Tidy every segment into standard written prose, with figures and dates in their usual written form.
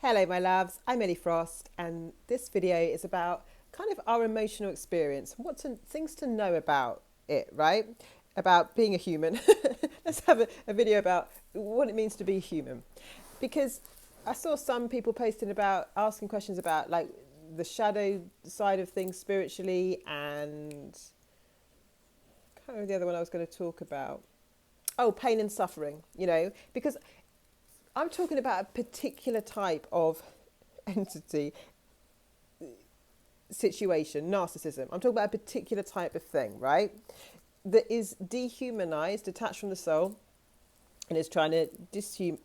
Hello my loves, I'm Ellie Frost and this video is about kind of our emotional experience, things to know about it, right? About being a human. Let's have a video about what it means to be human. Because I saw some people posting about, asking questions about like the shadow side of things spiritually, and I can't remember the other one I was going to talk about. Oh, pain and suffering, because I'm talking about a particular type of entity, situation, narcissism. I'm talking about a particular type of thing, right? That is dehumanized, detached from the soul, and is trying to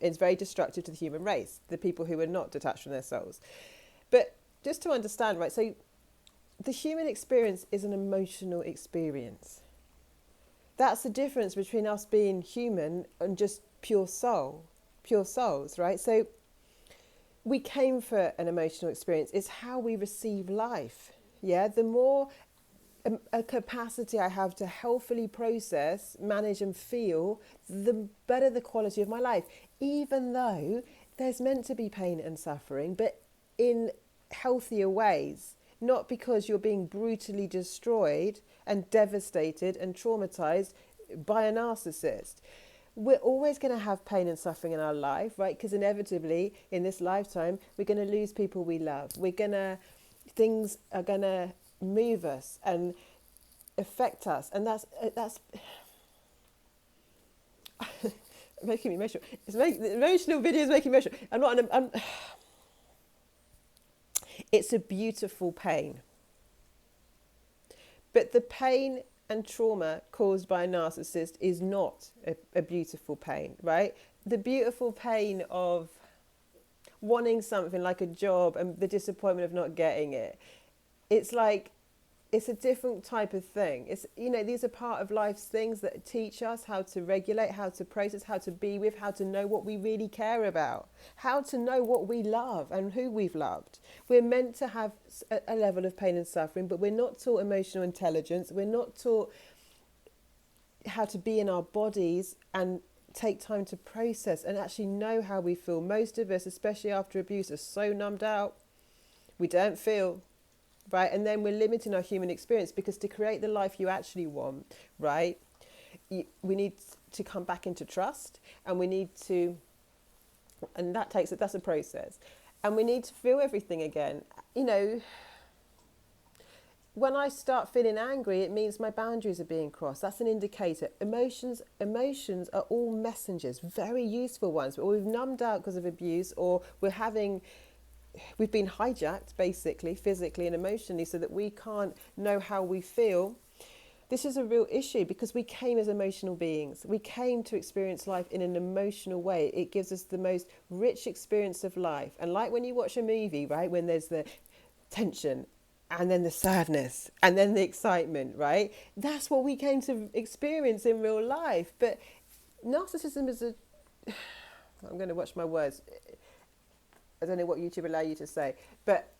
is very destructive to the human race, the people who are not detached from their souls. But just to understand, right, so the human experience is an emotional experience. That's the difference between us being human and just pure souls, right? So we came for an emotional experience. It's how we receive life. Yeah, the more a capacity I have to healthily process, manage and feel, the better the quality of my life. Even though there's meant to be pain and suffering, but in healthier ways, not because you're being brutally destroyed and devastated and traumatized by a narcissist. We're always going to have pain and suffering in our life, right? Because inevitably in this lifetime, we're going to lose people we love. Things are going to move us and affect us. And that's making me emotional. The emotional video is making me emotional. It's a beautiful pain. But the pain and trauma caused by a narcissist is not a beautiful pain, right? The beautiful pain of wanting something like a job and the disappointment of not getting it, it's a different type of thing. These are part of life's things that teach us how to regulate, how to process, how to be with, how to know what we really care about, how to know what we love and who we've loved. We're meant to have a level of pain and suffering, but we're not taught emotional intelligence. We're not taught how to be in our bodies and take time to process and actually know how we feel. Most of us, especially after abuse, are so numbed out. We don't feel. Right, and then we're limiting our human experience, because to create the life you actually want, right, we need to come back into trust, and that's a process, and we need to feel everything again. When I start feeling angry, it means my boundaries are being crossed. That's an indicator. Emotions are all messengers, very useful ones, but we've numbed out because of abuse, or we've been hijacked basically physically and emotionally, so that we can't know how we feel. This is a real issue, because we came as emotional beings. We came to experience life in an emotional way. It gives us the most rich experience of life. And like when you watch a movie, right, when there's the tension and then the sadness and then the excitement, right, that's what we came to experience in real life. But narcissism is I'm going to watch my words. I don't know what YouTube allow you to say, but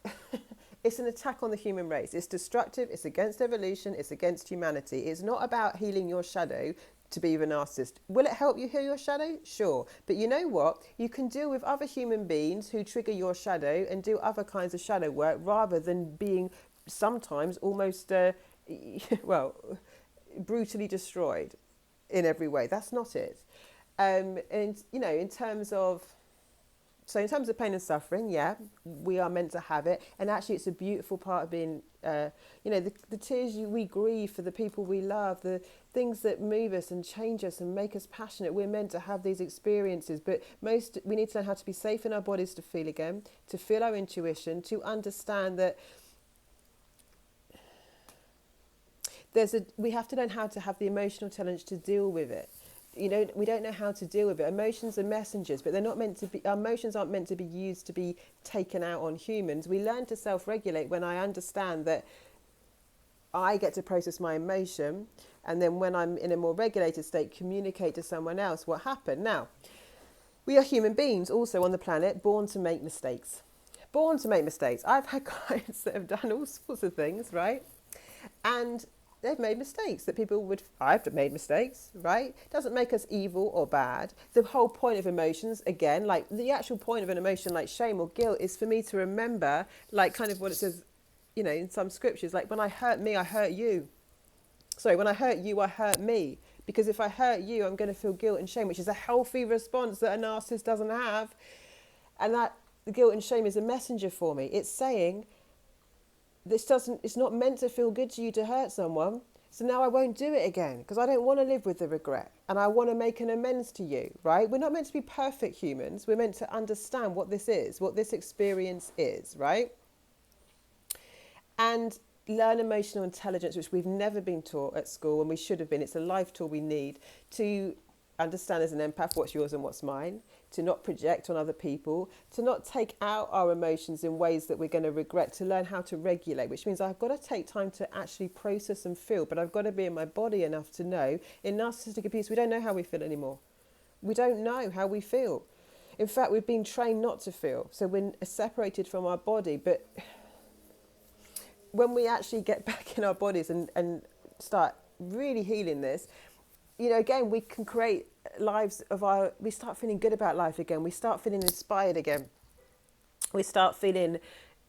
it's an attack on the human race. It's destructive. It's against evolution. It's against humanity. It's not about healing your shadow to be with a narcissist. Will it help you heal your shadow? Sure. But you know what? You can deal with other human beings who trigger your shadow and do other kinds of shadow work, rather than being sometimes almost, brutally destroyed in every way. That's not it. In terms of pain and suffering, yeah, we are meant to have it. And actually, it's a beautiful part of being, the tears we grieve for the people we love, the things that move us and change us and make us passionate. We're meant to have these experiences. But we need to learn how to be safe in our bodies to feel again, to feel our intuition, to understand that we have to learn how to have the emotional challenge to deal with it. We don't know how to deal with it. Emotions are messengers, but they're not meant to be. Our emotions aren't meant to be used to be taken out on humans. We learn to self-regulate when I understand that I get to process my emotion, and then when I'm in a more regulated state, communicate to someone else what happened. Now, we are human beings also on the planet, born to make mistakes. I've had clients that have done all sorts of things, right? And they've made mistakes that people would, I've made mistakes, right? Doesn't make us evil or bad. The whole point of emotions, again, like the actual point of an emotion like shame or guilt is for me to remember, like kind of what it says, you know, in some scriptures, like when I hurt me, I hurt you. Sorry, when I hurt you, I hurt me. Because if I hurt you, I'm going to feel guilt and shame, which is a healthy response that a narcissist doesn't have. And that the guilt and shame is a messenger for me. It's saying, it's not meant to feel good to you to hurt someone. So now I won't do it again because I don't want to live with the regret and I want to make an amends to you, right? We're not meant to be perfect humans. We're meant to understand what this is, what this experience is, right? And learn emotional intelligence, which we've never been taught at school and we should have been. It's a life tool we need to understand as an empath what's yours and what's mine, to not project on other people, to not take out our emotions in ways that we're going to regret, to learn how to regulate, which means I've got to take time to actually process and feel, but I've got to be in my body enough to know. In narcissistic abuse, we don't know how we feel anymore. We don't know how we feel. In fact, we've been trained not to feel. So we're separated from our body. But when we actually get back in our bodies and start really healing this, you know, again, we can create lives of we start feeling good about life again. We start feeling inspired again. We start feeling,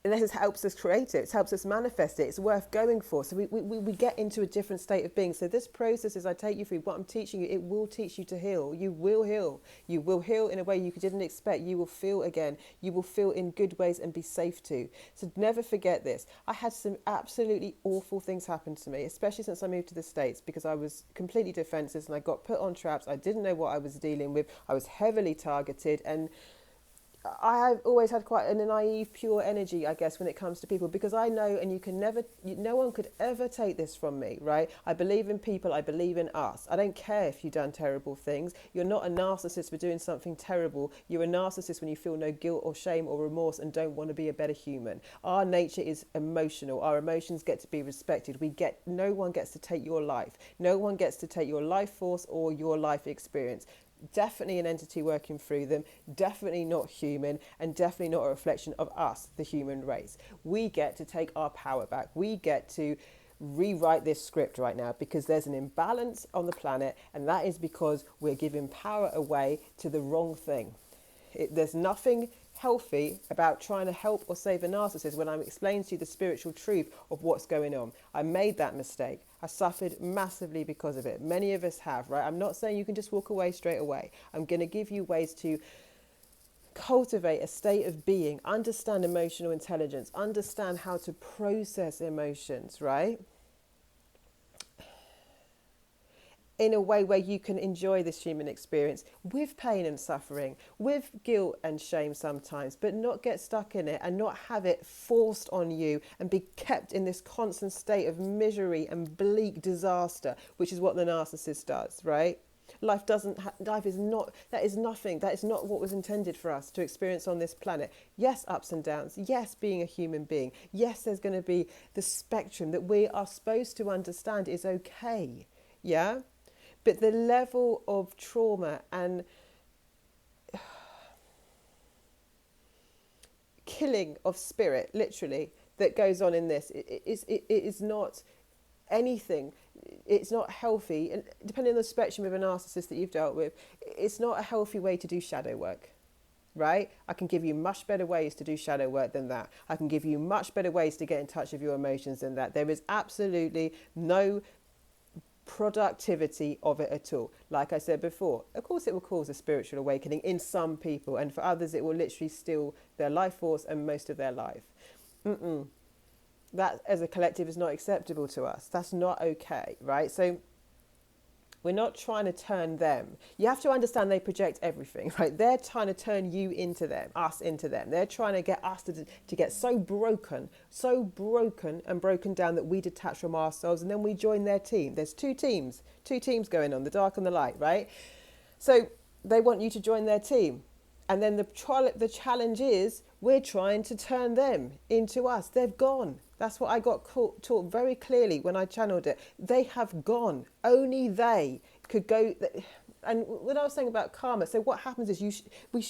and this helps us create it. It helps us manifest it. It's worth going for. So we get into a different state of being. So this process, as I take you through what I'm teaching you, it will teach you to heal. You will heal. You will heal in a way you didn't expect. You will feel again. You will feel in good ways and be safe to. So never forget this. I had some absolutely awful things happen to me, especially since I moved to the States, because I was completely defenseless and I got put on traps. I didn't know what I was dealing with. I was heavily targeted, and I've always had quite a naive, pure energy, I guess, when it comes to people, because I know, and no one could ever take this from me, right? I believe in people. I believe in us. I don't care if you've done terrible things. You're not a narcissist for doing something terrible. You're a narcissist when you feel no guilt or shame or remorse and don't want to be a better human. Our nature is emotional. Our emotions get to be respected. No one gets to take your life. No one gets to take your life force or your life experience. Definitely an entity working through them, definitely not human, and definitely not a reflection of us, the human race. We get to take our power back. We get to rewrite this script right now, because there's an imbalance on the planet, and that is because we're giving power away to the wrong thing. There's nothing healthy about trying to help or save a narcissist when I'm explaining to you the spiritual truth of what's going on. I made that mistake. I suffered massively because of it. Many of us have, right? I'm not saying you can just walk away straight away. I'm going to give you ways to cultivate a state of being, understand emotional intelligence, understand how to process emotions, right? In a way where you can enjoy this human experience with pain and suffering, with guilt and shame sometimes, but not get stuck in it and not have it forced on you and be kept in this constant state of misery and bleak disaster, which is what the narcissist does, right? Life is not what was intended for us to experience on this planet. Yes, ups and downs. Yes, being a human being. Yes, there's going to be the spectrum that we are supposed to understand is okay. Yeah? But the level of trauma and killing of spirit, literally, that goes on in this, it is not anything. It's not healthy. And depending on the spectrum of a narcissist that you've dealt with, it's not a healthy way to do shadow work, right? I can give you much better ways to do shadow work than that. I can give you much better ways to get in touch with your emotions than that. There is absolutely no productivity of it at all. Like I said before, of course it will cause a spiritual awakening in some people, and for others it will literally steal their life force and most of their life. That as a collective is not acceptable to us. That's not okay, right? So we're not trying to turn them. You have to understand they project everything, right? They're trying to turn you into them, us into them. They're trying to get us to get so broken and broken down that we detach from ourselves, and then we join their team. There's two teams going on, the dark and the light, right? So they want you to join their team. And then the challenge is we're trying to turn them into us. They've gone. That's what I got taught very clearly when I channeled it. They have gone. Only they could go. And when I was saying about karma, so what happens is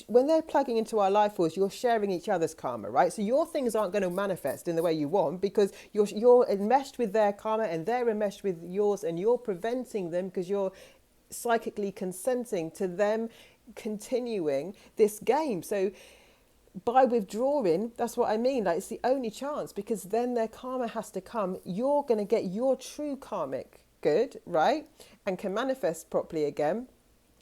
when they're plugging into our life force, you're sharing each other's karma, right? So your things aren't going to manifest in the way you want because you're enmeshed with their karma and they're enmeshed with yours, and you're preventing them because you're psychically consenting to them continuing this game. So by withdrawing, that's what I mean. Like, it's the only chance, because then their karma has to come. You're going to get your true karmic good, right? And can manifest properly again.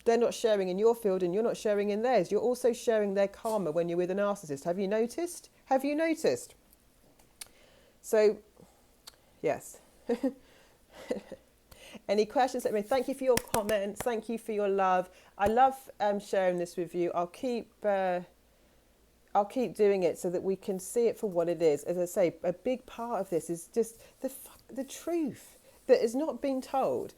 They're not sharing in your field and you're not sharing in theirs. You're also sharing their karma when you're with a narcissist. Have you noticed? Have you noticed? So, yes. Any questions? Let me thank you for your comments. Thank you for your love. I love sharing this with you. I'll keep doing it so that we can see it for what it is. As I say, a big part of this is just the truth that is not being told,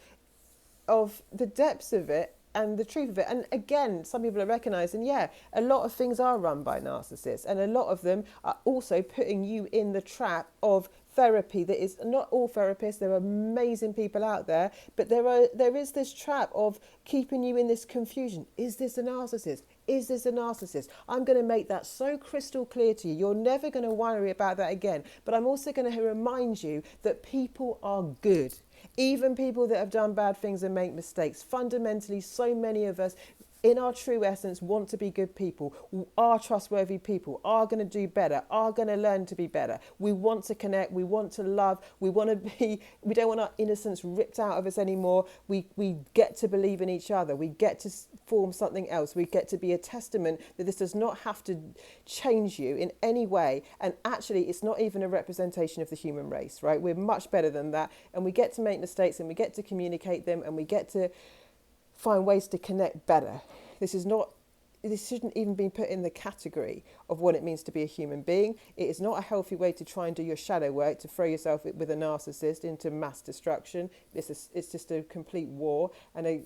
of the depths of it and the truth of it. And again, some people are recognising, yeah, a lot of things are run by narcissists, and a lot of them are also putting you in the trap of therapy. That is not all therapists. There are amazing people out there, but there is this trap of keeping you in this confusion. Is this a narcissist? Is this a narcissist? I'm going to make that so crystal clear to you. You're never going to worry about that again. But I'm also going to remind you that people are good. Even people that have done bad things and make mistakes. Fundamentally, so many of us, in our true essence, want to be good people, are trustworthy people, are going to do better, are going to learn to be better. We want to connect, we want to love, we don't want our innocence ripped out of us anymore. We get to believe in each other, we get to form something else, we get to be a testament that this does not have to change you in any way. And actually, it's not even a representation of the human race, right? We're much better than that, and we get to make mistakes and we get to communicate them and we get to find ways to connect better. This shouldn't even be put in the category of what it means to be a human being. It is not a healthy way to try and do your shadow work, to throw yourself with a narcissist into mass destruction. It's just a complete war and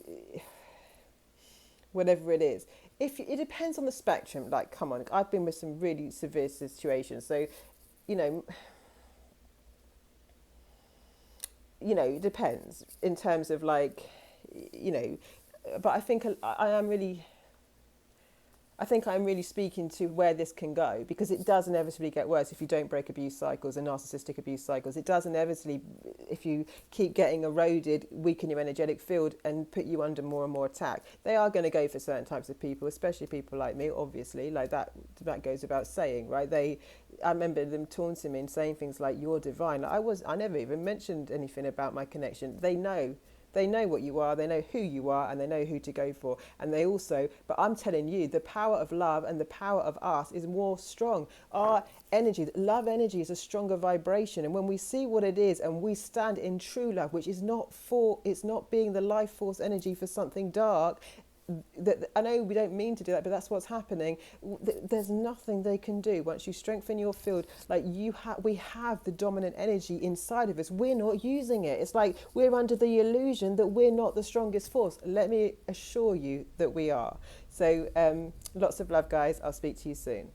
whatever it is. It depends on the spectrum. Like, come on, I've been with some really severe situations. So, it depends in terms of but I think I'm really speaking to where this can go, because it does inevitably get worse if you don't break abuse cycles and narcissistic abuse cycles. It does inevitably, if you keep getting eroded, weaken your energetic field and put you under more and more attack. They are going to go for certain types of people, especially people like me, obviously, like that goes without saying, right? I remember them taunting me and saying things like, "You're divine." I never even mentioned anything about my connection. They know what you are, they know who you are, and they know who to go for. And they also, but I'm telling you, the power of love and the power of us is more strong. Our energy, love energy, is a stronger vibration. And when we see what it is and we stand in true love, which is it's not being the life force energy for something dark, that I know we don't mean to do that, but that's what's happening. There's nothing they can do once you strengthen your field. Like we have the dominant energy inside of us. We're not using it. It's like we're under the illusion that we're not the strongest force. Let me assure you that we are. So lots of love, guys. I'll speak to you soon.